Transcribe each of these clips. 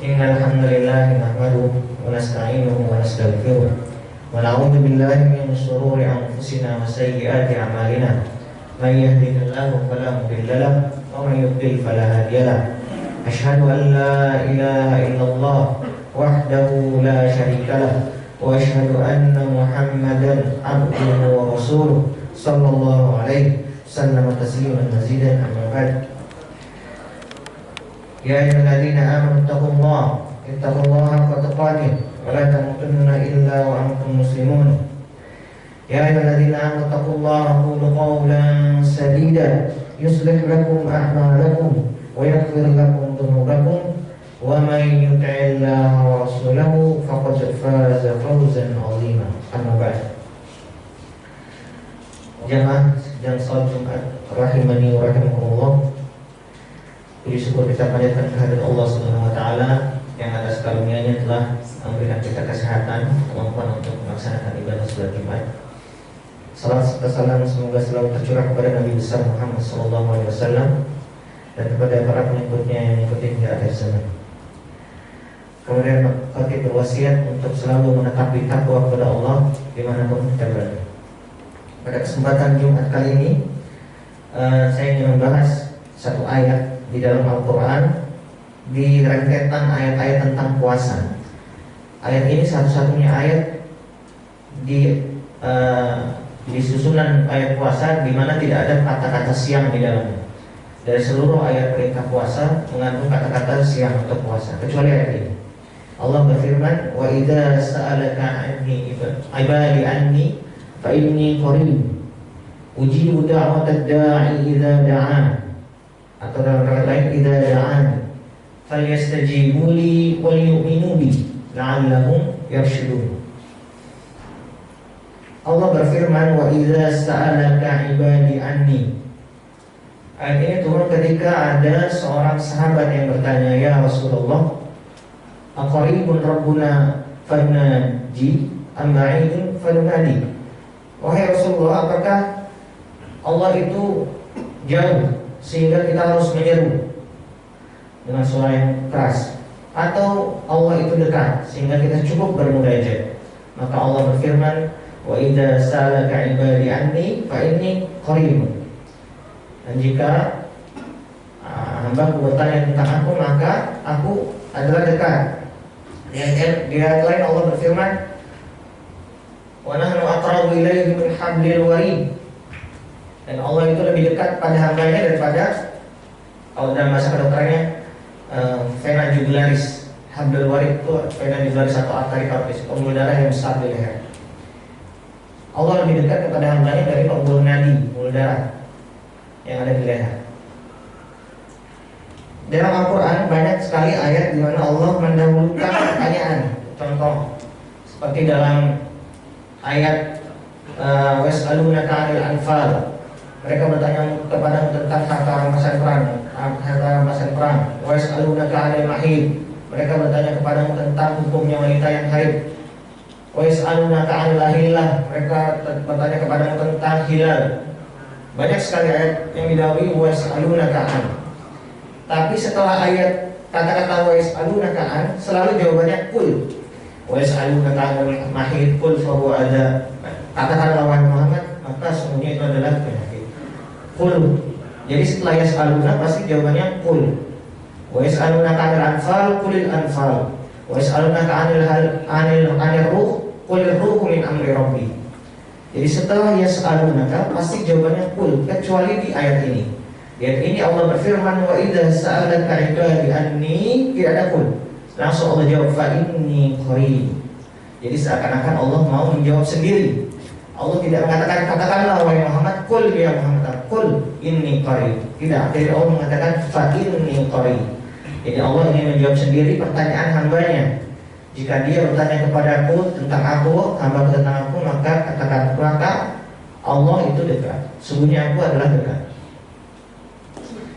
Innal hamdalillah nahmaduhu wa nasta'inuhu wa nastaghfiruh wa na'udzu billahi min shururi anfusina wa sayyiati a'malina. May yahdihillahu fala mudilla lahu wa may yudlil fala hadiya lahu. Asyhadu an la ilaha illallah wahdahu la syarika lahu wa asyhadu anna Muhammadan abduhu wa rasuluh sallallahu alaihi wasallam tasliman mazidan amma ba'd. Ya ayyuhalladzina amanu ittaqullaha haqqa tuqatih wa la tamutunna illa wa antum muslimun. Ya ayyuhalladzina amanu ittaqullaha qulu qawlan sadida yuslih lakum a'malakum wa yaghfir lakum dhunubakum wa may yuti'illaha wa rasulahu faqad faza fawzan 'azima. Amma ba'd. Jamaah dan salat Jumat rahimani wa rahimakumullah. Puji syukur kita panjatkan kehadirat Allah Subhanahu wa taala yang atas karunia-Nya telah memberikan kita kesehatan, kemampuan untuk melaksanakan ibadah salat Jumat. Salat serta salam semoga selalu tercurah kepada Nabi besar Muhammad sallallahu alaihi wasallam dan kepada para pengikutnya yang mengikuti hingga akhir zaman. Kemudian khatib berwasiat untuk selalu menetapi takwa kepada Allah dimanapun kita berada. Pada kesempatan Jumat kali ini saya ingin membahas satu ayat di dalam Al-Quran di rentetan ayat-ayat tentang puasa. Ayat ini satu-satunya ayat di susunan ayat puasa di mana tidak ada kata-kata siang di dalamnya. Dari seluruh ayat perintah puasa mengandung kata-kata siang atau puasa, kecuali ayat ini. Allah berfirman, "Wa idza sa'alaka 'anni ibadi anni fa inni qarib ujibu da'watad da'i idza da'an." Atau dalam kata lain, idza da'an falyastajibu li wal yu'minu bi la'allahum yarshudun. Allah berfirman, "Wa idza sa'alaka ibadi anni." Ayat ini turun ketika ada seorang sahabat yang bertanya, "Ya Rasulullah, aqaribun rabbuna fannaji am ba'idun fanunadi?" Wahai Rasulullah, apakah Allah itu jauh sehingga kita harus menyeru dengan suara yang keras, atau Allah itu dekat sehingga kita cukup bermunajat? Maka Allah berfirman, "Wa idza sa'alaka ibadi anni fa inni qarib." Dan jika hamba-Ku bertanya tentang aku, maka aku adalah dekat. Di ayat lain Allah berfirman, "Wa nahnu aqrabu ilaihi min hablil warid." Dan Allah itu lebih dekat pada hambanya daripada, kalau dalam bahasa kedokterannya, vena jugularis. Hablil warid itu vena jugularis atau arteri karotis, pembuluh darah yang besar di leher. Allah lebih dekat kepada hambanya dari pembuluh nadi, pembuluh darah yang ada di leher. Dalam Al-Quran banyak sekali ayat di mana Allah mendahulukan pertanyaan. Contoh seperti dalam ayat "Was'alunaka 'anil anfal." Mereka bertanya kepadamu tentang harta rampasan perang. "Was'alunaka 'anil mahid." Mereka bertanya kepadamu tentang hukumnya wanita yang haid. "Was'alunaka 'anil ahillah." Mereka bertanya kepadamu tentang hilal. Banyak sekali ayat yang didahului "Was'alunaka 'an." Tapi setelah ayat kata-kata "Was'alunaka 'an" selalu jawabannya "Qul." "Was'alunaka 'anil mahid qul fa huwa adza." Katakanlah wahai Muhammad, maka sesungguhnya itu adalah penyakit. Qul. Jadi setelah yas'aluna pasti jawabannya qul. Wa yas'alunaka 'anil anfal qulil anfal. Wa yas'alunaka 'anil ruh qulil ruhu min amri rabbi. Jadi setelah yas'alunaka pasti jawabannya qul, kecuali di ayat ini. Di ayat ini Allah berfirman, "Wa idza sa'alaka 'ibadi anni", tidak ada qul. Langsung Allah jawab, "Fa inni qarib." Jadi seakan-akan Allah mau menjawab sendiri. Allah tidak mengatakan katakanlah wahai Muhammad, qul ya Muhammad, qul inni qarib. Tidak, jadi Allah mengatakan fa inni qarib. Jadi Allah ingin menjawab sendiri pertanyaan hambanya. Jika dia bertanya kepadaku tentang aku, hamba tentang aku, maka katakan, maka Allah itu dekat. Sungguhnya aku adalah dekat.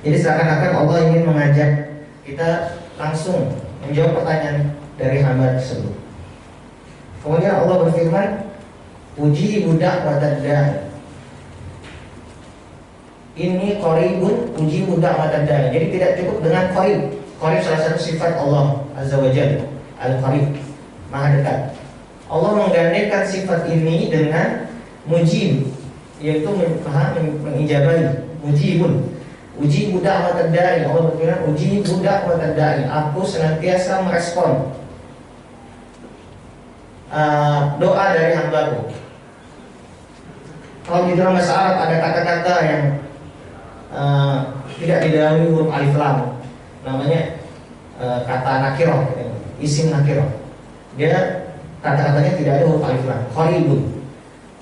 Jadi seakan-akan Allah ingin mengajak kita langsung menjawab pertanyaan dari hamba tersebut. Kemudian Allah berfirman, "Uji budak watadda." Ini qaribun, uji budak watadda. Jadi tidak cukup dengan qarib. Qarib salah satu sifat Allah azza wa jalla, al-qarib, maha dekat. Allah menggandakan sifat ini dengan mujib, yaitu maha mengijabahi, mujibun. Ujibu da'watad da'i, Allah berfirman ujibu da'watad da'i, aku senantiasa merespon doa dari hambaku. Kalau di dalam bahasa Arab ada kata-kata yang tidak didahului huruf alif lam, namanya kata nakirah, isim nakirah. Dia kata-katanya tidak ada huruf alif lam, qaribun.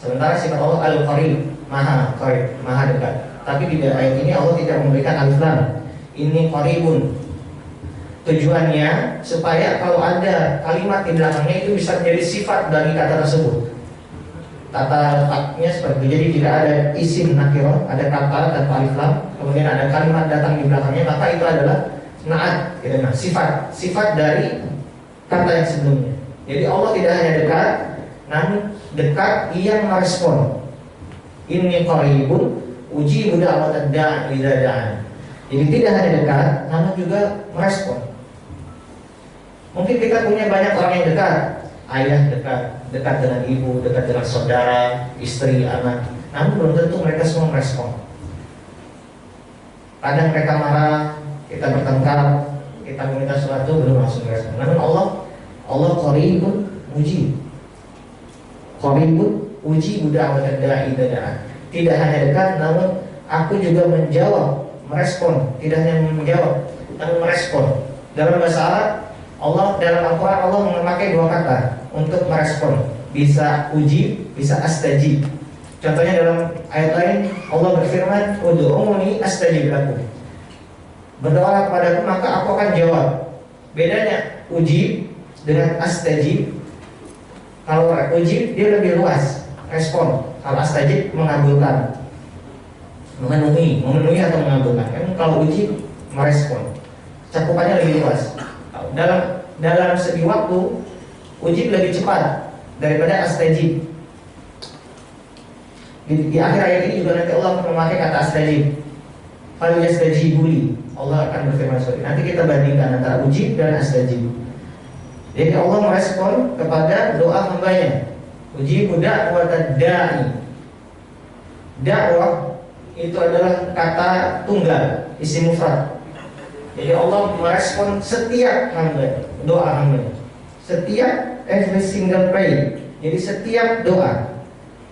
Sementara sifat Allah al-qarib, maha qarib, maha dekat. Tapi di ayat ini Allah tidak memberikan alif lam. Ini qaribun. Tujuannya supaya kalau ada kalimat di belakangnya itu bisa menjadi sifat dari kata tersebut. Tata letaknya seperti itu. Jadi tidak ada isim nakirah, ada kata tanpa alif lam, kemudian ada kalimat datang di belakangnya, maka itu adalah na'at, gitu, nah, sifat dari kata yang sebelumnya. Jadi Allah tidak hanya dekat, namun dekat yang merespon. Inni qaribun ujibu da'watad da'i idza da'an. Jadi tidak hanya dekat, namun juga merespon. Mungkin kita punya banyak orang yang dekat, ayah dekat, dekat dengan ibu, dekat dengan saudara, istri, anak. Namun belum tentu mereka semua merespon. Kadang mereka marah, kita bertengkar, kita meminta sesuatu belum langsung merespon. Namun Allah qaribun mujib. Qaribun ujibu da'watad da'i idza da'an. Tidak hanya dekat, namun aku juga menjawab, merespon. Tidak hanya menjawab, namun merespon. Dalam bahasa Arab, Allah dalam Al-Quran Allah memakai dua kata untuk merespon. Bisa ujib, bisa astajib. Contohnya dalam ayat lain Allah berfirman, ud'uuni astajib lakum. Berdoa kepadaku maka aku akan jawab. Bedanya ujib dengan astajib. Kalau ujib dia lebih luas, respon. Kalau astajib mengabulkan, memenuhi atau mengabulkan. Kan kalau ujib merespon, cakupannya lebih luas. Dalam segi waktu ujib lebih cepat daripada astajib. Di akhir ayat ini juga nanti Allah akan memakai kata astajib. Fal yastajibuli. Allah akan berfirman seperti nanti kita bandingkan antara ujib dan astajib. Jadi Allah merespon kepada doa hambanya. Ujibu da'watad da'i. Dakwah itu adalah kata tunggal, isim mufrad. Jadi Allah merespon setiap hamba, doa hamba. Setiap every single prayer. Jadi setiap doa.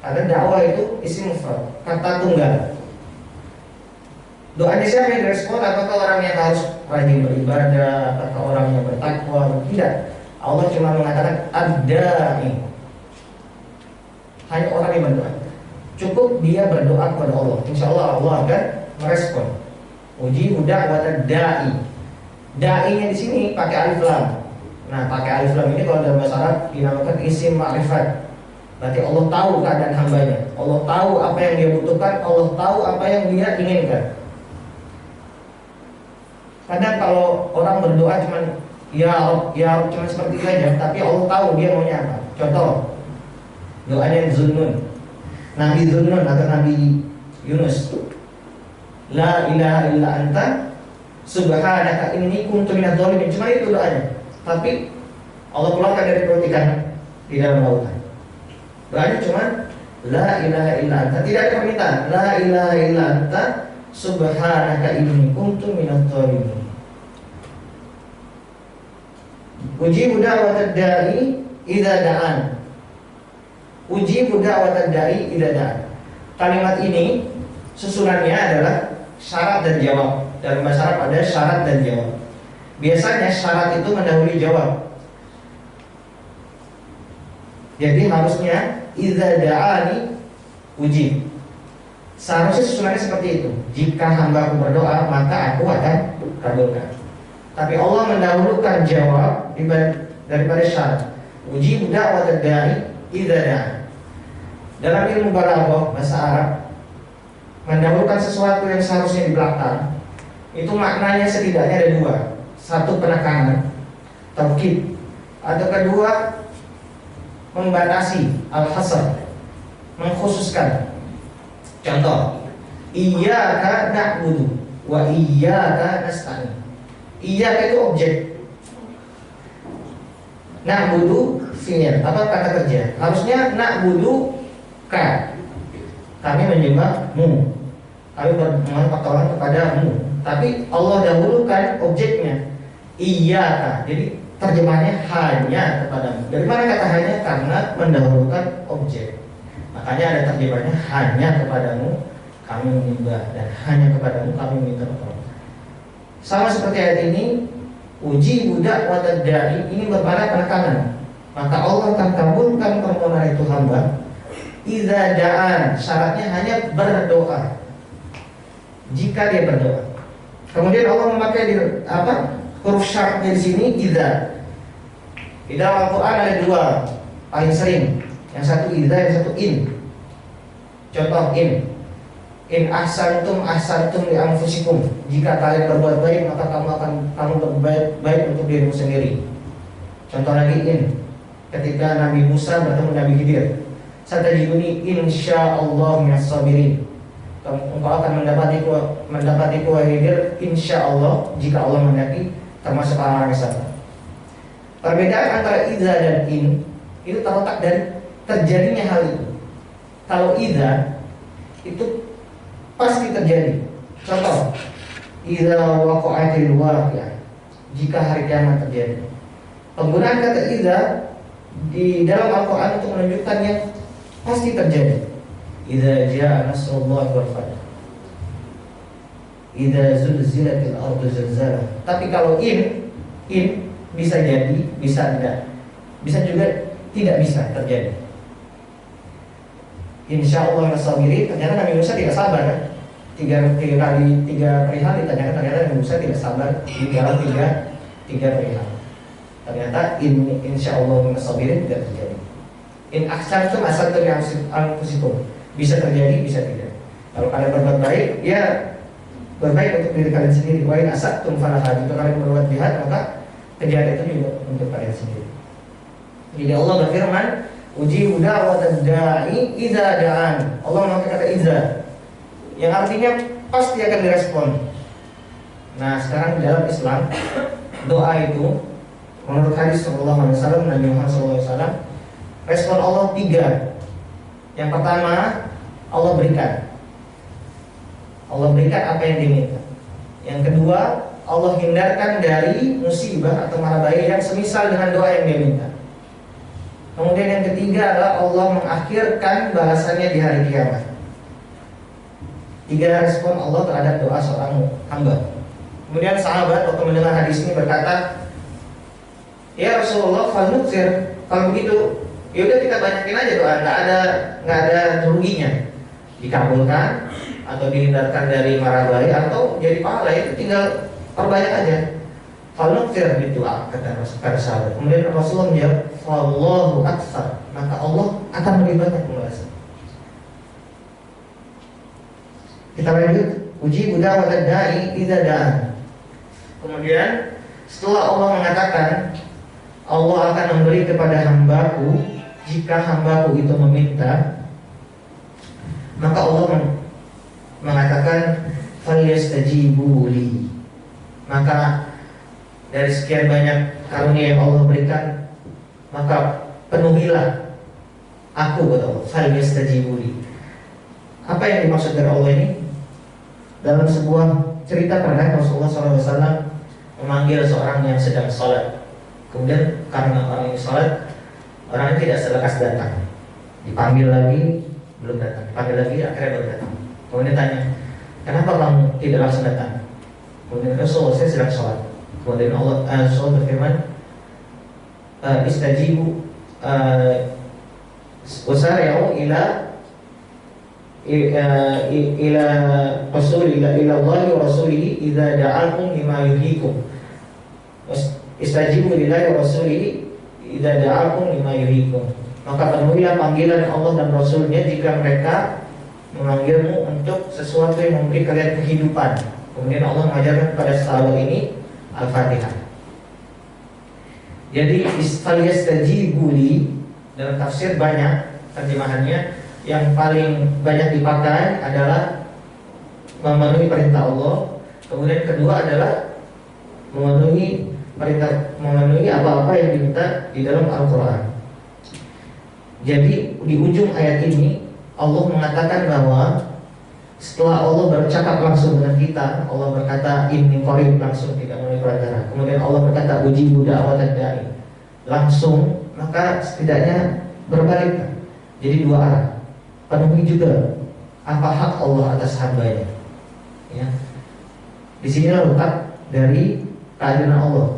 Karena dakwah itu isim mufrad, kata tunggal. Doanya siapa yang direspon? Apakah orang yang harus rajin beribadah, apakah orang yang bertakwa? Tidak. Allah cuma mengatakan ad-da'i. Hanya orang yang berdoa. Cukup dia berdoa kepada Allah. Insya Allah Allah akan merespon. Ujibu da'watad da'i. Da'inya di sini pakai alif lam. Nah, pakai alif lam ini kalau dalam bahasa Arab dinamakan isim ma'rifat. Berarti Allah tahu keadaan hambanya. Allah tahu apa yang dia butuhkan. Allah tahu apa yang dia inginkan. Kadang kalau orang berdoa cuman ya cuma seperti itu aja, tapi Allah tahu dia maunya apa. Contoh doanya Zunnun, Nabi Zunnun atau Nabi Yunus. La ilaha illa anta subhanaka inni kuntu minadz dzalimin. Cuma itu doanya. Tapi Allah keluarkan dari perut ikan di dalam lautan. Doanya cuma la ilaha illa anta. Tidak ada permintaan. La ilaha illa anta subhanaka inni kuntu minadz dzalimin. Ujibu da'watad da'i idza da'an. Ujibu da'watad da'i idza da'an. Kalimat ini susunannya adalah syarat dan jawab. Dalam bahasa Arab ada syarat dan jawab. Biasanya syarat itu mendahului jawab. Jadi harusnya idza da'ani ujib. Seharusnya susunannya seperti itu. Jika hambaku berdoa maka aku akan kabulkan. Tapi Allah mendahulukan jawab daripada syarat. Ujibu da'watad da'i idza da'an. Dalam ilmu balaghah bahasa Arab, mendahulukan sesuatu yang seharusnya di belakang itu maknanya setidaknya ada dua. Satu, penekanan, taukid, atau kedua membatasi, al-hasr, mengkhususkan. Contoh, iyyaka na'budu wa iyyaka nasta'in. Iyyaka itu objek, Na'budu fi'il, apa kata kerja? Harusnya na'budu ka. Kami menyembahmu. Kami bermohon pertolongan kepadamu. Tapi Allah dahulukan objeknya. Iyyaka. Jadi terjemahannya hanya kepadamu. Dari mana kata hanya? Karena mendahulukan objek. Makanya ada terjemahannya hanya kepadamu kami menyembah, dan hanya kepadamu kami meminta pertolongan. Sama seperti ayat ini, uji budak watadai, ini bermakna penekanan. Maka Allah akan kabulkan permohonan itu hamba. Idza da'an, syaratnya hanya berdoa. Jika dia berdoa. Kemudian Allah memakai huruf syaratnya di sini idza. Di dalam Al-Quran ada dua paling sering. Yang satu idza, yang satu in. Contoh in. In ahsantum li anfusikum. Jika kalian berbuat baik, maka kamu berbuat baik untuk dirimu sendiri. Contoh lagi in. Ketika Nabi Musa bertemu Nabi Khidir, satajiduni insyaallah minas sabirin. Engkau akan mendapati wahai Khidir, insyaallah, jika Allah menghendaki, termasuk orang-orang yang sabar. Perbedaan antara idza dan in itu terletak dari terjadinya hal itu. Kalau idza itu pasti terjadi. Contoh, idza waqa'atil waqi'ah, jika hari kiamat terjadi. Penggunaan kata idza di dalam Al-Quran untuk menunjukkan yang pasti terjadi. Idza jaa nasrullahi wal fath, idza zulzilatil ardu zilzalaha. Tapi kalau in bisa jadi, bisa tidak, bisa juga tidak bisa terjadi. Insyaallah nasabiri, ternyata Nabi Musa tidak sabar kan? Tiga perihal ditanyakan, ternyata Nabi Musa tidak sabar di dalam tiga perihal. Ternyata insyaallah nasabirin tidak terjadi. In ahsantum ahsantum li anfusikum, bisa terjadi, bisa tidak. Kalau kalian berbuat baik, ya berbaik untuk diri kalian sendiri. Wa in asa'tum falaha, jika kalian berbuat jahat, maka kejahatan itu juga untuk kalian sendiri. Jadi Allah berfirman, uji da'watad da'i idza da'an. Allah memakai kata idza, yang artinya pasti akan direspon. Nah, sekarang dalam Islam doa itu menurut hadis Rasulullah SAW, Nabi Muhammad SAW, respon Allah 3. Yang pertama, Allah berikan apa yang diminta. Yang kedua, Allah hindarkan dari musibah atau mara bahaya yang semisal dengan doa yang dia minta. Kemudian yang ketiga adalah Allah mengakhirkan balasannya di hari kiamat. 3 respon Allah terhadap doa seorang hamba. Kemudian sahabat waktu mendengar hadis ini berkata, ya Rasulullah, falnuksir. Kalau begitu, yaudah kita banyakin aja doa, nggak ada ruginya. Dikabulkan atau dihindarkan dari mara bahaya atau jadi pahala, itu tinggal perbanyak aja. Falnuksir berdoa, kata sahabat. Kemudian Rasulullah menjawab, wallahu aktsar, maka Allah akan lebih banyak membalasan. Kita lanjut, uji da'watad da'i idza da'an. Kemudian setelah Allah mengatakan Allah akan memberi kepada hambaku jika hambaku itu meminta, maka Allah mengatakan falyastajibu li. Maka dari sekian banyak karunia yang Allah berikan, maka penuhilah aku, kata Allah, falyastajibu li. Apa yang dimaksud dari Allah ini? Dalam sebuah cerita pernah Rasulullah SAW memanggil seorang yang sedang sholat. Kemudian karena orang ini sholat, orang ini tidak selekas datang. Dipanggil lagi, belum datang. Dipanggil lagi, akhirnya baru datang. Kemudian tanya, kenapa kamu tidak langsung datang? Kemudian Rasulullah, saya sedang sholat. Kemudian Allah berfirman, istajibu wasari'u ila rasulillah ila Allah wa rasulihi idza da'akum lima yuhyikum. Istajibu lillahi wa rasulihi idza da'akum lima yuhyikum. Maka penuhilah panggilan Allah dan Rasulnya jika mereka memanggilmu untuk sesuatu yang memberi kalian kehidupan. Kemudian Allah mengajarkan kepada sahabat ini Al-Fatihah. Jadi falyastajibu li dalam tafsir banyak terjemahannya. Yang paling banyak dipakai adalah memenuhi perintah Allah. Kemudian kedua adalah memenuhi perintah memenuhi apa-apa yang diminta di dalam Al-Quran. Jadi di ujung ayat ini Allah mengatakan bahwa setelah Allah bercakap langsung dengan kita, Allah berkata inni qarib, langsung tidak melalui perantara. Kemudian Allah berkata ujibu da'watad da'i, langsung, maka setidaknya berbalik. Jadi dua arah. Penuhi juga apa hak Allah atas hambanya. Ya. Di sinilah letak dari keadilan Allah.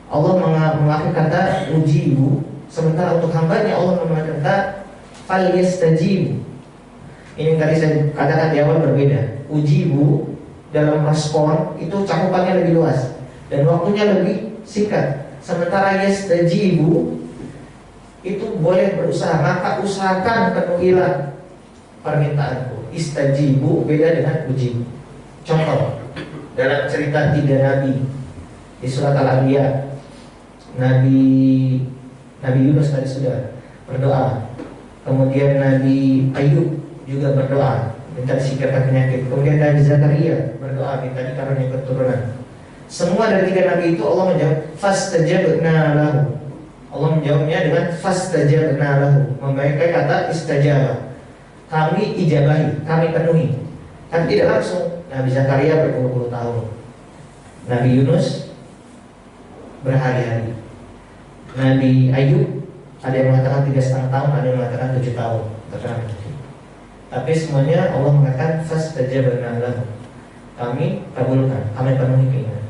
Allah mengakhiri kata ujibu, sementara untuk hambanya Allah menggunakan kata fal yastajibu. Ini yang tadi saya katakan di awal berbeda. Ujibu dalam respon itu cakupannya lebih luas dan waktunya lebih singkat. Sementara yastajibu itu boleh berusaha, maka usahakan penuhilah permintaanku. Istajibu beda dengan ujibu. Contoh dalam cerita 3 nabi di surat Al-Anbiya, Nabi Yunus tadi sudah berdoa, kemudian Nabi Ayub juga berdoa minta disingkirkan penyakit, kemudian Nabi Zakaria berdoa minta dikarunia keturunan. Semua dari 3 nabi itu Allah menjawab fastajabna lahu. Allah menjawabnya dengan fastajabna lahu, memakai kata istajabah. Kami ijabahi, kami penuhi. Kan tidak langsung. Nabi Zakaria berpuluh-puluh tahun, Nabi Yunus berhari-hari, Nabi Ayub ada yang mengatakan 3,5 tahun, ada yang mengatakan 7 tahun. Tapi semuanya Allah mengatakan fastajabna lahu, kami kabulkan, kami penuhi keinginan.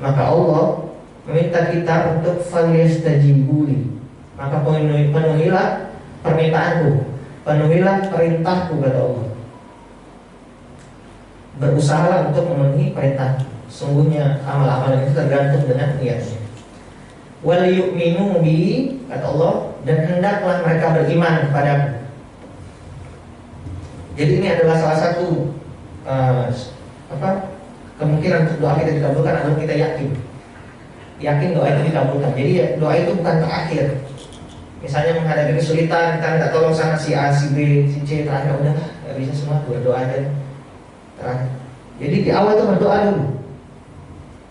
Maka Allah meminta kita untuk falyastajibuli, maka penuhilah permintaanku, penuhilah perintahku, kata Allah. Berusahalah untuk memenuhi perintah. Sungguhnya amal-amal itu tergantung dengan niatnya. Wal yu'minu bi, kata Allah, dan hendaklah mereka beriman kepadaku. Jadi ini adalah salah satu kemungkinan untuk doa kita dikabulkan adalah kita yakin doa itu dikabulkan. Jadi doa itu bukan terakhir. Misalnya menghadapi kesulitan, kita minta tolong sama si A, si B, si C, terakhir udah nggak bisa semua, berdoa aja terakhir. Jadi di awal itu berdoa dulu,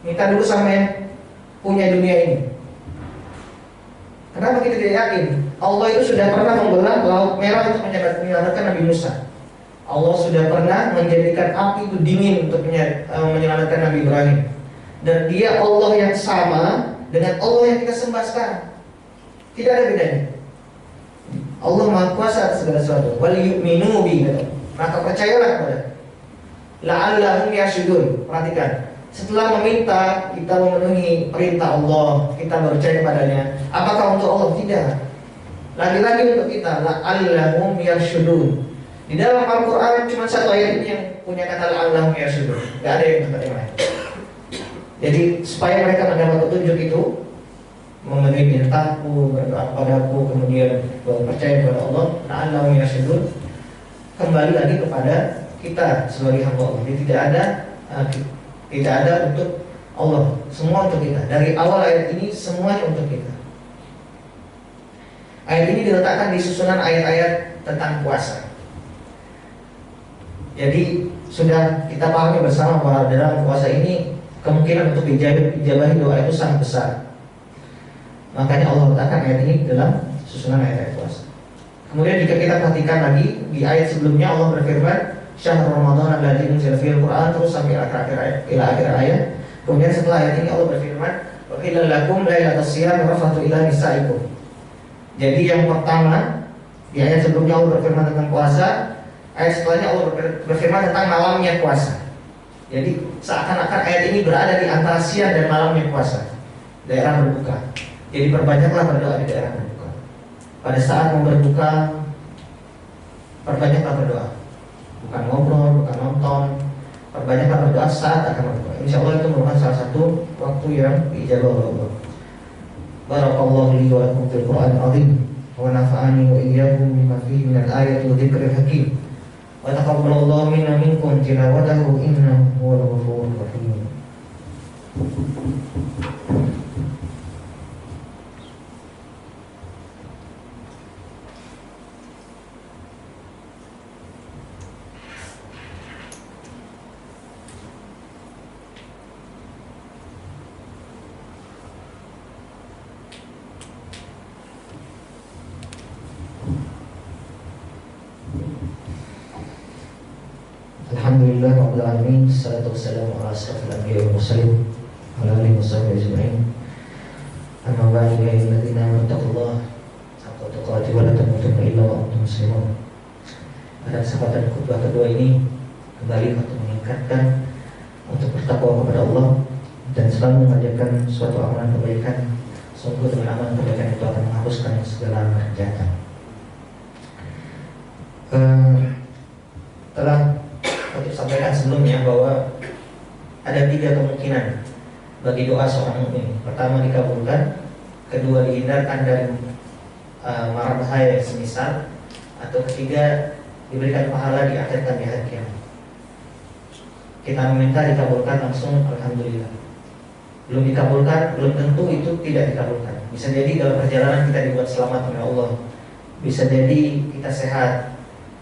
minta dulu sama yang punya dunia ini. Kenapa kita tidak yakin? Allah itu sudah pernah membelah Laut Merah untuk menyelamatkan Nabi Musa. Allah sudah pernah menjadikan api itu dingin untuk menyelamatkan Nabi Ibrahim. Dan dia Allah yang sama dengan Allah yang kita sembah sekarang. Tidak ada bedanya. Allah Maha Kuasa atas segala sesuatu. Wal yu'minu bi, maka percayalah kepada. La'allahum yashudun. Perhatikan, setelah meminta kita memenuhi perintah Allah, kita percaya padanya. Apakah untuk Allah? Tidak. Lagi-lagi untuk kita, la'allahum yashudun. Di dalam Al-Quran cuma satu ayat ini yang punya kata la'allahum yashudun. Tidak ada yang tempat yang lain. Jadi supaya mereka mendapat petunjuk itu, memenuhi perintahku, berdoa padaku, kemudian percaya kepada Allah, la'allahum yashudun, kembali lagi kepada kita sebagai hamba Allah. Jadi tidak ada untuk Allah, semua untuk kita. Dari awal ayat ini semuanya untuk kita. Ayat ini diletakkan di susunan ayat-ayat tentang puasa. Jadi sudah kita pahami bersama bahwa dalam puasa ini kemungkinan untuk dijabahi doa itu sangat besar. Makanya Allah letakkan ayat ini dalam susunan ayat-ayat puasa. Kemudian jika kita perhatikan lagi di ayat sebelumnya, Allah berfirman Syahr Ramadan alladzi unzila fihil Qur'an, terus sampai akhir ayat. Kemudian setelah ayat ini Allah berfirman, wa hilal lakum lailatas siyam rafatu ila nisaikum. Jadi yang pertama di ayat sebelumnya Allah berfirman tentang puasa, ayat setelahnya Allah berfirman tentang malamnya puasa. Jadi seakan-akan ayat ini berada di antara siang dan malamnya puasa, daerah berbuka. Jadi perbanyaklah berdoa di daerah berbuka. Pada saat mau berbuka, perbanyaklah berdoa. Bukan ngobrol, bukan nonton. Perbanyaklah berdoa saat akan berdoa. Insya Allah itu merupakan salah satu waktu yang diijabah oleh Allah. Barakallahu li wa lakum fil Qur'anil azim wa nafa'ani wa iyyakum bima fihi minal ayati wa dzikril hakim. Wa taqabbalallahu minna minkum tilawatahu innahu huwal ghafurur rahim. rabbil alamin. Wassalatu wassalamu ala asyrafil anbiya'i wal mursalin wa ala alihi washabbihi ajma'in. Amma ba'du, ya ayyuhalladzina amanu taqullaha haqqa tuqatih wa la tamutunna illa wa antum muslimun. Pada kesempatan khutbah kedua ini kembali untuk mengingatkan untuk bertakwa kepada Allah dan selalu mengajarkan suatu amalan kebaikan. Sungguh dengan amalan kebaikan itu akan menghapuskan segala amal kejahatan. Telah saya sampaikan sebelumnya bahwa ada 3 kemungkinan bagi doa seorang mukmin. Pertama, dikabulkan. Kedua, dihindarkan dari mara bahaya yang semisal. Atau ketiga, diberikan pahala diakhirkan di hari kiamat. Kita meminta dikabulkan langsung, alhamdulillah. Belum dikabulkan, belum tentu itu tidak dikabulkan. Bisa jadi dalam perjalanan kita dibuat selamat oleh Allah. Bisa jadi kita sehat.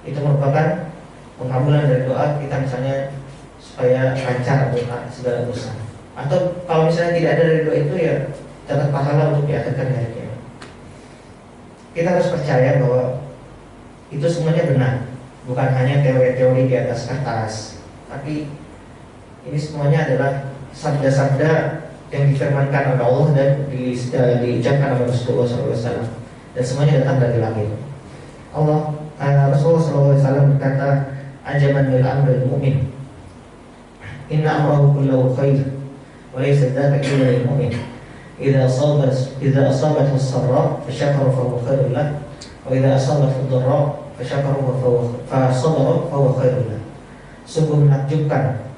Itu merupakan pengkabulan dari doa kita, misalnya supaya lancar segala urusan. Atau kalau misalnya tidak ada dari doa itu, ya dapat pahala untuk diakhirkan di hari kiamat. Kita harus percaya bahwa itu semuanya benar, bukan hanya teori-teori di atas kertas, tapi ini semuanya adalah sabda-sabda yang difirmankan oleh Allah dan diucapkan oleh Rasulullah SAW, dan semuanya datang dari langit. Rasulullah SAW berkata, ajaban lil amril mu'min, inna amrahu kullahu khair, wa laysa dzaka illa lil mu'min. Idza asabathu as-sarra fasyakara fa huwa khairul lahu, wa idza asabathu ad-dharra fasyakara fa sabara fa huwa khairul lahu. Sungguh menakjubkan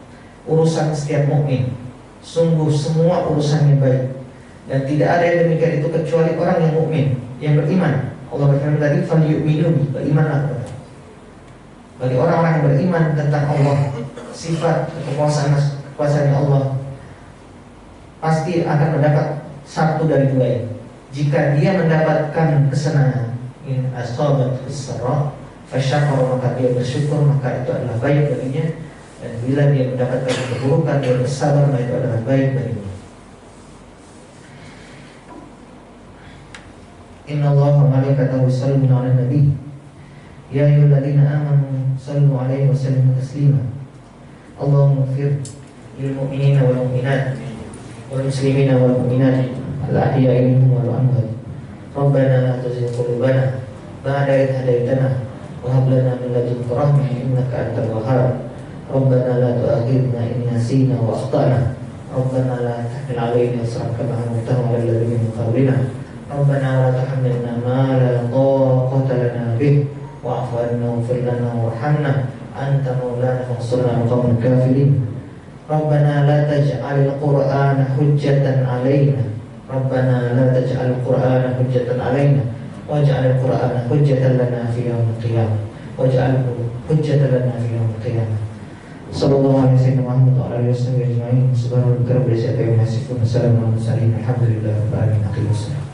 urusan setiap mukmin. Sungguh semua urusannya baik, dan tidak ada yang demikian itu kecuali orang yang mukmin, yang beriman. Allah berfirman tadi, falyu'minu, berimanlah kepada. Bagi orang-orang yang beriman tentang Allah, sifat kekuasaan Allah, pasti akan mendapat satu dari 2 ini. Jika dia mendapatkan kesenangan, in asabat as-sarra fasyakara, maka dia bersyukur, maka itu adalah baik baginya. Dan bila dia mendapatkan keburukan, dia bersabar, maka itu adalah baik baginya. Inna Allah wa malaikatahu yusholluna 'alan nabi, ya ayyuhalladzina amanu shallu 'alaihi wa sallimu taslima. Allahumma ighfir lil mu'minina wal mu'minat wal muslimina wal mu'minat al-ahya'i minhum wal amwat. Rabbana la tuzigh qulubana ba'da idh hadaytana wa hab lana min ladunka rahmah innaka antal wahhab. Rabbana la tu'akhidhna in nasina wa akhtana. Rabbana la tahmil 'alaina isran kama hamaltahu 'alal ladzina min qablina. Rabbana la tuhammilna ma la taqata lana bih wa'fu 'anna waghfir lana warhamna anta maulana fansurna 'alal qawmil kafirin. Rabbana la taj'alil qur'ana hujjatan 'alaina. Rabbana la taj'alil qur'ana hujjatan 'alaina waj'alil qur'ana hujjatan lana fi yaumil qiyamah waj'alhu hujjatan lana fi yaumil qiyamah. Sallallahu alaihi wasallam wa ala alihi wasallam ajma'in. Subhanallah rabbil izzati amma yasifun. Assalamualaikum warahmatullahi wabarakatuh.